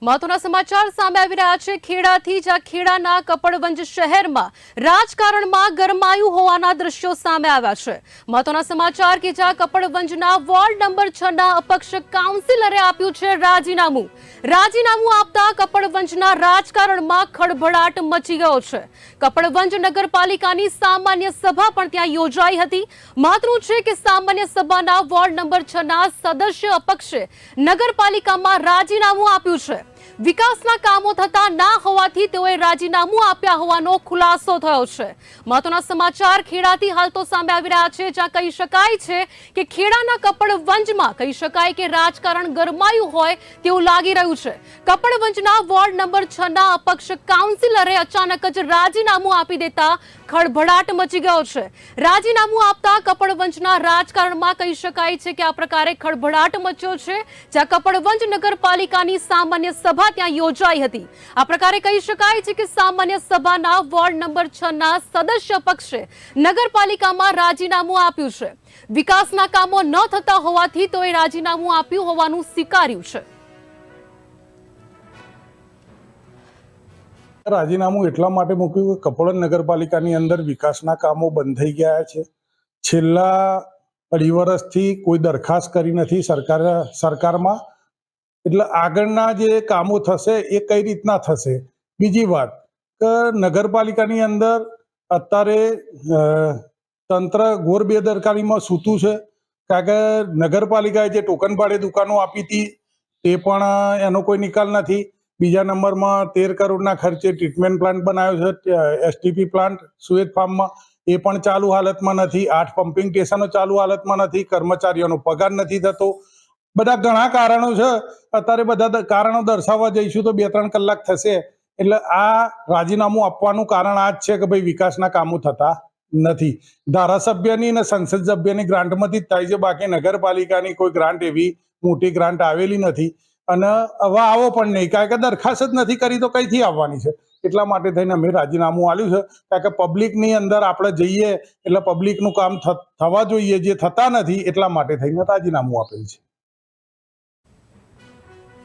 મહત્વના સમાચાર સામે આવી રહ્યા છે ખેડાથી, જ્યાં ખેડાના કપડવંજ શહેરમાં રાજકારણમાં ગરમાયું હોવાના દ્રશ્યો સામે આવ્યા છે। મહત્વના સમાચાર કે જ્યાં કપડવંજના વોર્ડ નંબર 6 ના અપક્ષ કાઉન્સિલરે આપ્યું છે રાજીનામું આપતા કપડવંજના રાજકારણમાં ખળભળાટ મચી ગયો છે। કપડવંજ નગરપાલિકાની સામાન્ય સભા પણ ત્યાં યોજાઈ હતી। મહત્વનું છે કે સામાન્ય સભાના વોર્ડ નંબર 6 ના સદસ્ય અપક્ષે નગરપાલિકામાં રાજીનામું આપ્યું છે। વિકાસના કામો થતા ના હોવાથી તેઓએ રાજીનામું આપ્યા હોવાનો ખુલાસો થયો છે। મહત્વના સમાચાર ખેડાથી હાલ તો સામે આવી રહ્યા છે, જ્યાં કહી શકાય છે કે ખેડાના કપડવંજમાં કહી શકાય કે રાજકારણ ગરમાયું હોય તેવું લાગી રહ્યું છે। કપડવંજના વોર્ડ નંબર 6 ના અપક્ષ કાઉન્સિલરે અચાનક જ રાજીનામું આપી દેતા ખળભળાટ મચી ગયો છે। રાજીનામું આપતા કપડવંજના રાજકારણમાં કહી શકાય છે કે આ પ્રકારે ખળભળાટ મચ્યો છે, જ્યાં કપડવંજ નગરપાલિકાની સામાન્ય સભા ત્યાં યોજાઈ હતી। આ પ્રકારે કહી શકાય છે કે સામાન્ય સભાના વોર્ડ નંબર 6 ના સદસ્ય પક્ષે નગરપાલિકામાં રાજીનામું આપ્યું છે। વિકાસના કામો ન થતા હોવાથી તોય રાજીનામું આપ્યું હોવાનું સ્વીકાર્યું છે। રાજીનામું એટલા માટે મૂક્યું કે કપડવંજ નગરપાલિકાની અંદર વિકાસના કામો બંધ થઈ ગયા છે। છેલ્લા 2.5 વર્ષથી કોઈ દરખાસ્ત કરી નથી સરકારમાં, એટલે આગળના જે કામો થશે એ કઈ રીતના થશે। બીજી વાત કે નગરપાલિકાની અંદર અત્યારે તંત્ર ઘોર બેદરકારીમાં સૂતું છે, કારણ કે નગરપાલિકાએ જે ટોકન ભાડે દુકાનો આપી હતી તે પણ એનો કોઈ નિકાલ નથી। બીજા નંબરમાં 13 કરોડના ખર્ચે ટ્રીટમેન્ટ પ્લાન્ટ બનાવ્યો છે, એસટીપી પ્લાન્ટ સુએજ ફાર્મમાં, એ પણ ચાલુ હાલતમાં નથી। 8 પમ્પિંગ સ્ટેશનો ચાલુ હાલતમાં નથી। કર્મચારીઓનો પગાર નથી થતો। બધા ઘણા કારણો છે। અત્યારે બધા કારણો દર્શાવવા જઈશું તો 2-3 કલાક થશે। એટલે આ રાજીનામું આપવાનું કારણ આ જ છે કે ભાઈ વિકાસના કામો થતા નથી। ધારાસભ્યની અને સંસદ સભ્યની ગ્રાન્ટમાંથી જ થાય છે, બાકી નગરપાલિકાની કોઈ ગ્રાન્ટ એવી મોટી ગ્રાન્ટ આવેલી નથી અને હવે આવો પણ નહીં, કારણ કે દરખાસ્ત જ નથી કરી તો કઈથી આવવાની છે। એટલા માટે થઈને અમે રાજીનામું આપ્યું છે, કારણ કે પબ્લિકની અંદર આપણે જઈએ એટલે પબ્લિકનું કામ થવા જોઈએ, જે થતા નથી, એટલા માટે થઈને રાજીનામું આપેલ છે।